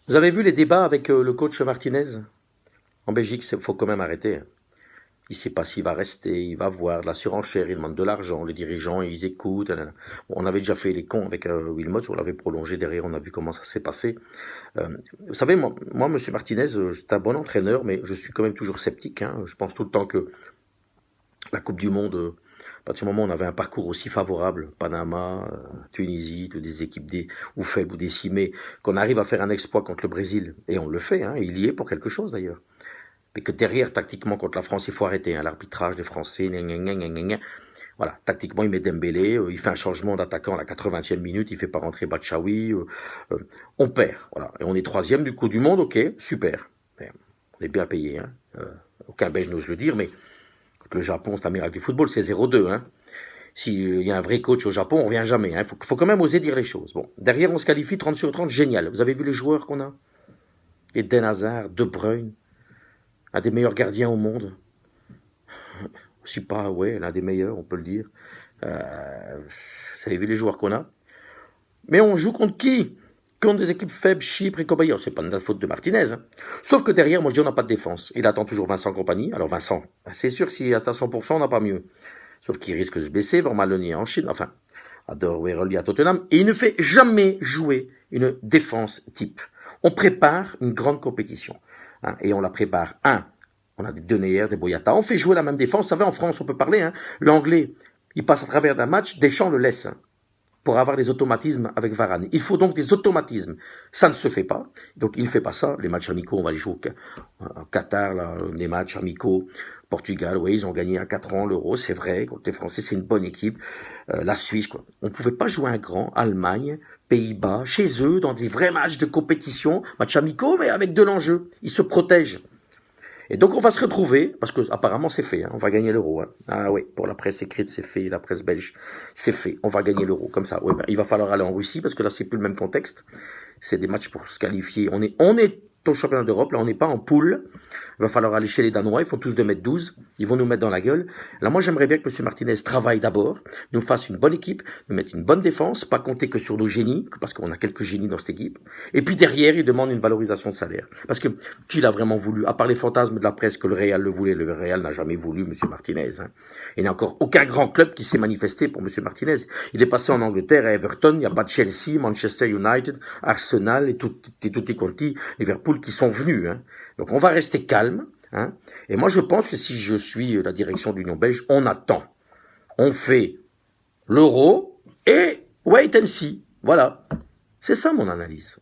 Vous avez vu les débats avec le coach Martinez? En Belgique, il faut quand même arrêter. Il ne sait pas s'il va rester, il va voir de la surenchère, il demande de l'argent, les dirigeants, ils écoutent. Nanana. Bon, on avait déjà fait les cons avec Wilmot, on l'avait prolongé derrière, on a vu comment ça s'est passé. Vous savez, moi M. Martinez, c'est un bon entraîneur, mais je suis quand même toujours sceptique. Hein. Je pense tout le temps que la Coupe du Monde, à partir du moment où on avait un parcours aussi favorable, Panama, Tunisie, toutes des équipes ou faibles ou décimées, qu'on arrive à faire un exploit contre le Brésil, et on le fait, hein, il y est pour quelque chose d'ailleurs. Mais que derrière, tactiquement, contre la France, il faut arrêter hein, l'arbitrage des Français. Gna, gna, gna, gna, gna. Voilà, tactiquement, il met Dembélé, il fait un changement d'attaquant à la 80e minute, il fait pas rentrer Batshuayi, on perd. Voilà, et on est troisième du coup du monde, ok, super. Mais on est bien payé, hein. Aucun Belge n'ose le dire, mais le Japon, c'est un miracle du football, c'est 0-2. Hein. S'il y a un vrai coach au Japon, on revient jamais. Il faut quand même oser dire les choses. Bon, derrière, on se qualifie 30 sur 30, génial. Vous avez vu les joueurs qu'on a? Eden Hazard, De Bruyne, un des meilleurs gardiens au monde. Je suis pas, ouais, l'un des meilleurs, on peut le dire. Vous avez vu les joueurs qu'on a? Mais on joue contre qui? Contre des équipes faibles, Chypre et compagnie. C'est pas de la faute de Martinez. Hein. Sauf que derrière, moi je dis on n'a pas de défense. Il attend toujours Vincent Compagnie. Alors Vincent, c'est sûr que s'il est à 100%, on n'a pas mieux. Sauf qu'il risque de se blesser, voir Maloney en Chine, enfin, à Dorwerly à Tottenham. Et il ne fait jamais jouer une défense type. On prépare une grande compétition. Hein, et on la prépare. On a des Denayer, des Boyata. On fait jouer la même défense. Vous savez, en France, on peut parler. Hein, l'anglais, il passe à travers d'un match, Deschamps le laisse. Hein, pour avoir des automatismes avec Varane. Il faut donc des automatismes. Ça ne se fait pas. Donc, il ne fait pas ça. Les matchs amicaux, on va les jouer au Qatar, là, les matchs amicaux. Portugal, oui, ils ont gagné à 4 ans l'Euro, c'est vrai. Contre les Français, c'est une bonne équipe. La Suisse, quoi. On ne pouvait pas jouer un grand. Allemagne, Pays-Bas, chez eux, dans des vrais matchs de compétition, matchs amicaux, mais avec de l'enjeu. Ils se protègent. Et donc on va se retrouver, parce que apparemment c'est fait, hein, on va gagner l'euro. Hein. Ah oui, pour la presse écrite c'est fait, la presse belge c'est fait, on va gagner l'euro, comme ça. Ouais, ben, il va falloir aller en Russie, parce que là c'est plus le même contexte. C'est des matchs pour se qualifier. On est au championnat d'Europe, là on n'est pas en poule. Il va falloir aller chez les Danois, ils font tous 2,12 m, ils vont nous mettre dans la gueule. Là moi j'aimerais bien que M. Martinez travaille d'abord, nous fasse une bonne équipe, nous mette une bonne défense, pas compter que sur nos génies, parce qu'on a quelques génies dans cette équipe. Et puis derrière, il demande une valorisation de salaire. Parce que qui l'a vraiment voulu, à part les fantasmes de la presse que le Real le voulait, le Real n'a jamais voulu M. Martinez. Hein. Il n'y a encore aucun grand club qui s'est manifesté pour M. Martinez. Il est passé en Angleterre à Everton, il n'y a pas de Chelsea, Manchester United, Arsenal et tutti quanti, Liverpool qui sont venus. Hein. Donc on va rester calme. Hein. Et moi je pense que si je suis la direction de l'Union belge, on attend. On fait l'euro et wait and see. Voilà. C'est ça mon analyse.